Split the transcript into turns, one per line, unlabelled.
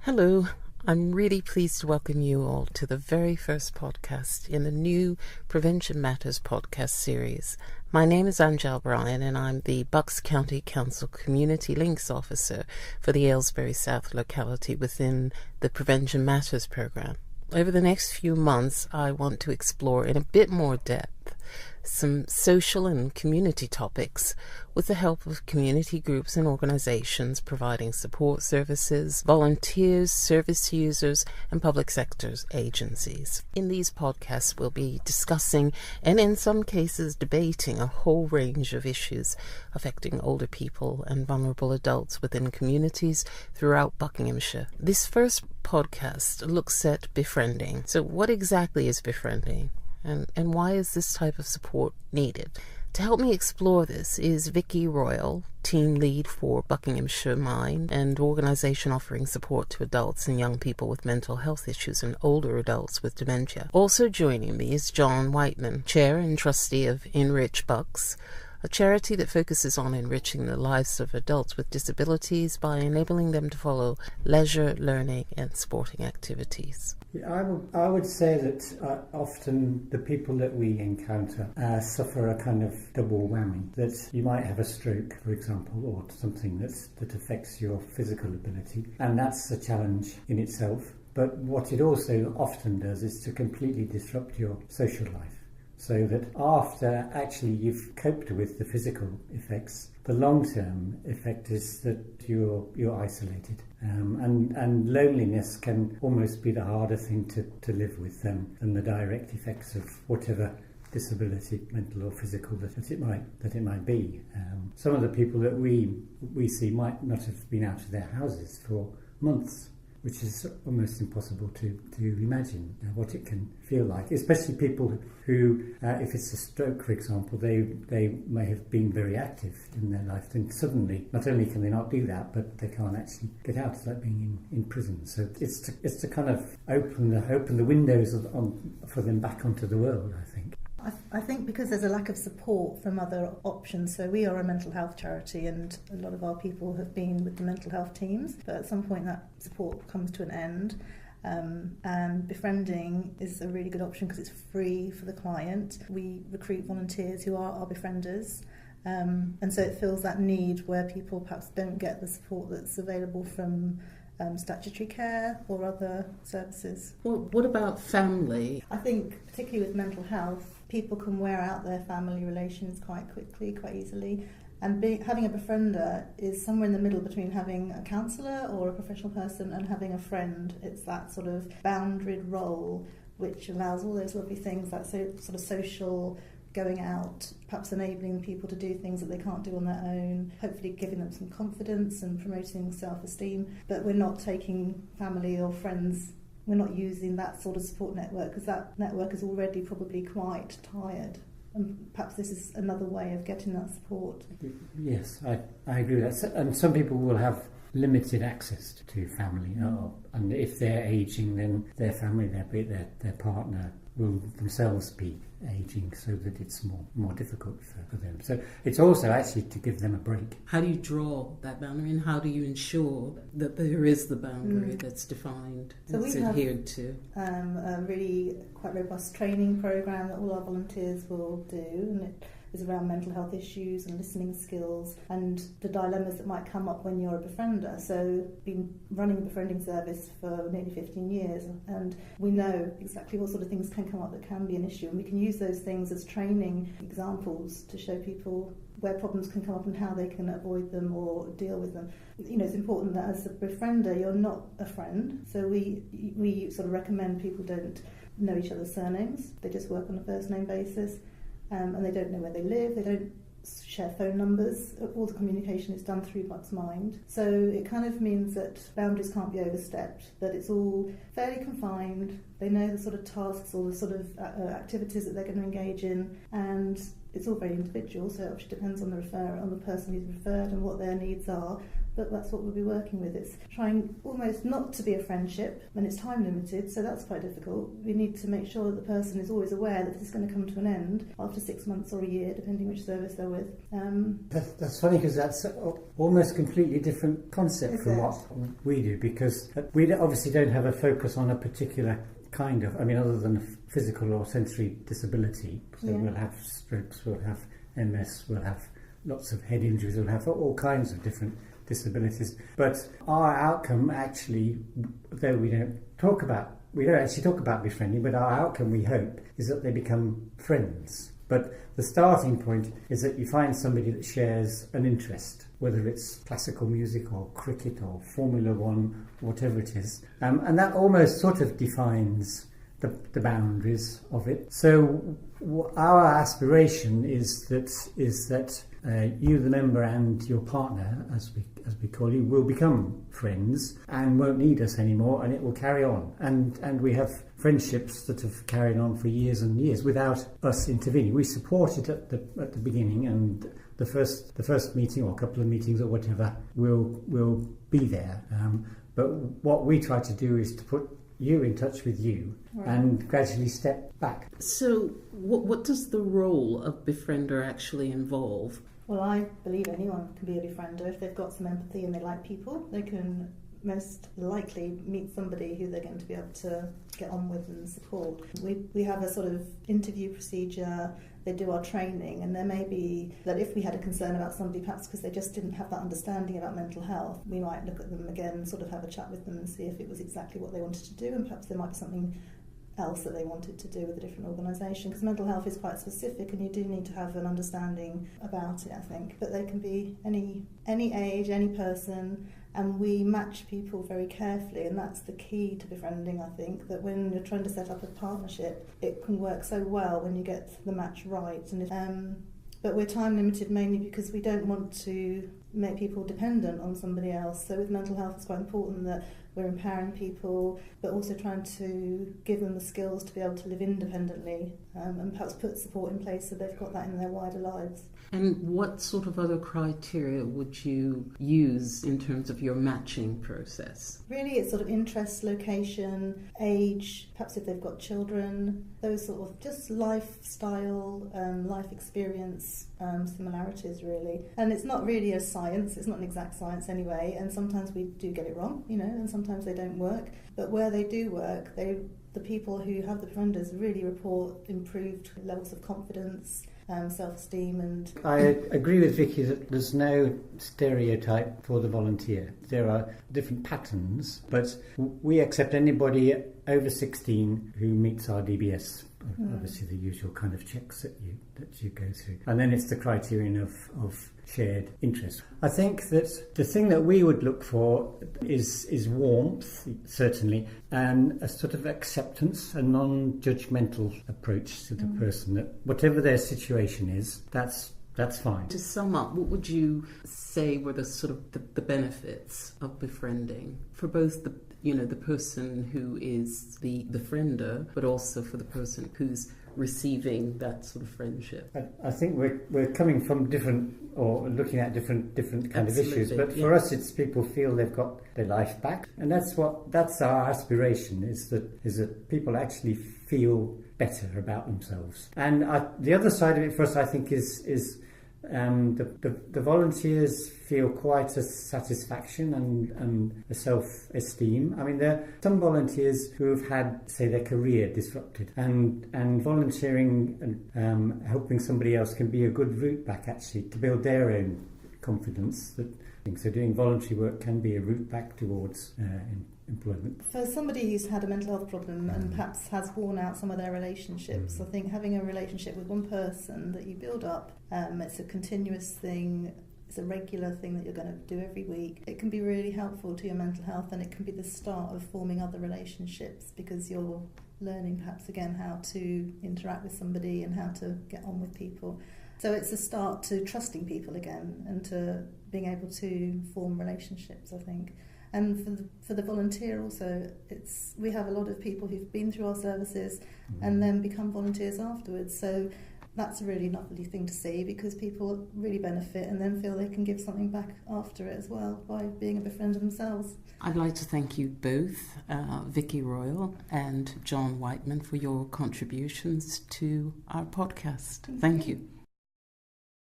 Hello, I'm really pleased to welcome you all to the very first podcast in the new Prevention Matters podcast series. My name is Angel Bryan and I'm the Bucks County Council Community Links Officer for the Aylesbury South locality within the Prevention Matters program. Over the next few months, I want to explore in a bit more depth some social and community topics with the help of community groups and organizations providing support services, volunteers, service users, and public sector agencies. In these podcasts, we'll be discussing and in some cases debating a whole range of issues affecting older people and vulnerable adults within communities throughout Buckinghamshire. This first podcast looks at befriending. So what exactly is befriending? And why is this type of support needed? To help me explore this is Vicky Royal, team lead for Buckinghamshire Mind, an organisation offering support to adults and young people with mental health issues and older adults with dementia. Also joining me is John Whiteman, chair and trustee of Enrich Bucks, a charity that focuses on enriching the lives of adults with disabilities by enabling them to follow leisure, learning and sporting activities.
I would say that often the people that we encounter suffer a kind of double whammy. That you might have a stroke, for example, or something that affects your physical ability, and that's a challenge in itself. But what it also often does is to completely disrupt your social life. So that after actually you've coped with the physical effects, the long-term effect is that you're isolated. And loneliness can almost be the harder thing to live with than the direct effects of whatever disability, mental or physical, that it might be. Some of the people that we see might not have been out of their houses for months, which is almost impossible to imagine what it can feel like, especially people who, if it's a stroke, for example, they may have been very active in their life, then suddenly, not only can they not do that, but they can't actually get out. It's like being in prison. So it's to kind of open the windows for them back onto the world, I think.
I think because there's a lack of support from other options. So we are a mental health charity and a lot of our people have been with the mental health teams, but at some point that support comes to an end. And befriending is a really good option because it's free for the client. We recruit volunteers who are our befrienders. And so it fills that need where people perhaps don't get the support that's available from statutory care or other services.
Well, what about family?
I think particularly with mental health, people can wear out their family relations quite quickly, quite easily. And having a befriender is somewhere in the middle between having a counsellor or a professional person and having a friend. It's that sort of boundaried role which allows all those lovely things, that sort of social going out, perhaps enabling people to do things that they can't do on their own, hopefully giving them some confidence and promoting self-esteem. But we're not taking family or friends, we're not using that sort of support network because that network is already probably quite tired. And perhaps this is another way of getting that support.
Yes, I agree with that. And some people will have limited access to family, and if they're ageing, then their family, their partner will themselves be ageing, so that it's more difficult for them. So it's also actually to give them a break.
How do you draw that boundary and how do you ensure that there is the boundary that's defined, that's adhered to?
A really quite robust training programme that all our volunteers will do, and it is around mental health issues and listening skills and the dilemmas that might come up when you're a befriender. So been running a befriending service for nearly 15 years and we know exactly what sort of things can come up that can be an issue, and we can use those things as training examples to show people where problems can come up and how they can avoid them or deal with them. You know, it's important that as a befriender you're not a friend, so we sort of recommend people don't know each other's surnames, they just work on a first name basis. And they don't know where they live, they don't share phone numbers, all the communication is done through Bucks Mind. So it kind of means that boundaries can't be overstepped, that it's all fairly confined, they know the sort of tasks or the sort of activities that they're going to engage in, and it's all very individual, so it obviously depends on the person who's referred and what their needs are, but that's what we'll be working with. It's trying almost not to be a friendship, and it's time limited, so that's quite difficult. We need to make sure that the person is always aware that this is going to come to an end after 6 months or a year, depending which service they're with.
That's funny, because that's almost completely different concept from what we do, because we obviously don't have a focus on a particular kind of, other than physical or sensory disability. So we'll have strokes, we'll have MS, we'll have lots of head injuries, we'll have all kinds of different disabilities. But our outcome actually, though we don't actually talk about befriending, but our outcome, we hope, is that they become friends. But the starting point is that you find somebody that shares an interest, whether it's classical music or cricket or Formula One, whatever it is. And that almost sort of defines the boundaries of it. So our aspiration is that you, the member, and your partner, as we call you, will become friends and won't need us anymore, and it will carry on. And we have friendships that have carried on for years and years without us intervening. We support it at the beginning, and the first meeting or a couple of meetings or whatever will be there. But what we try to do is to put you in touch with you, right, and gradually step back.
So what does the role of befriender actually involve?
Well, I believe anyone can be a befriender if they've got some empathy and they like people. They can most likely meet somebody who they're going to be able to get on with and support. We have a sort of interview procedure. They do our training, and there may be that if we had a concern about somebody, perhaps because they just didn't have that understanding about mental health, we might look at them again, sort of have a chat with them and see if it was exactly what they wanted to do, and perhaps there might be something else that they wanted to do with a different organisation, because mental health is quite specific and you do need to have an understanding about it, I think. But they can be any age, any person, and we match people very carefully, and that's the key to befriending, I think, that when you're trying to set up a partnership, it can work so well when you get the match right. And but we're time limited mainly because we don't want to make people dependent on somebody else. So with mental health, it's quite important that we're empowering people, but also trying to give them the skills to be able to live independently, and perhaps put support in place so they've got that in their wider lives.
And what sort of other criteria would you use in terms of your matching process? Really,
it's sort of interest, location, age, perhaps if they've got children, those sort of just lifestyle, life experience, similarities really. And it's not really a science, it's not an exact science anyway, and sometimes we do get it wrong, and sometimes they don't work. But where they do work, the people who have the befrienders really report improved levels of confidence, self-esteem. And
I agree with Vicky that there's no stereotype for the volunteer. There are different patterns, but we accept anybody over 16 who meets our DBS. Obviously the usual kind of checks that you go through. And then it's the criterion of shared interest. I think that the thing that we would look for is warmth, certainly, and a sort of acceptance, a non-judgmental approach to the person, that whatever their situation is, that's fine.
To sum up, what would you say were the sort of the benefits of befriending for both the person who is the friender, but also for the person who's receiving that sort of friendship?
I think we're coming from different, or looking at different kind of issues, but for us it's people feel they've got their life back, and that's our aspiration, is that people actually feel better about themselves. And the other side of it for us, I think, is the volunteers feel quite a satisfaction and a self-esteem. I mean, there are some volunteers who have had, say, their career disrupted, and volunteering and helping somebody else can be a good route back, actually, to build their own confidence. So doing voluntary work can be a route back towards employment.
For somebody who's had a mental health problem and perhaps has worn out some of their relationships, I think having a relationship with one person that you build up, it's a continuous thing, it's a regular thing that you're going to do every week. It can be really helpful to your mental health, and it can be the start of forming other relationships, because you're learning perhaps again how to interact with somebody and how to get on with people. So it's a start to trusting people again and to being able to form relationships, I think. And for the volunteer also, we have a lot of people who've been through our services and then become volunteers afterwards. So that's a really lovely thing to see, because people really benefit and then feel they can give something back after it as well by being a befriender themselves.
I'd like to thank you both, Vicky Royal and John Whiteman, for your contributions to our podcast. Thank you.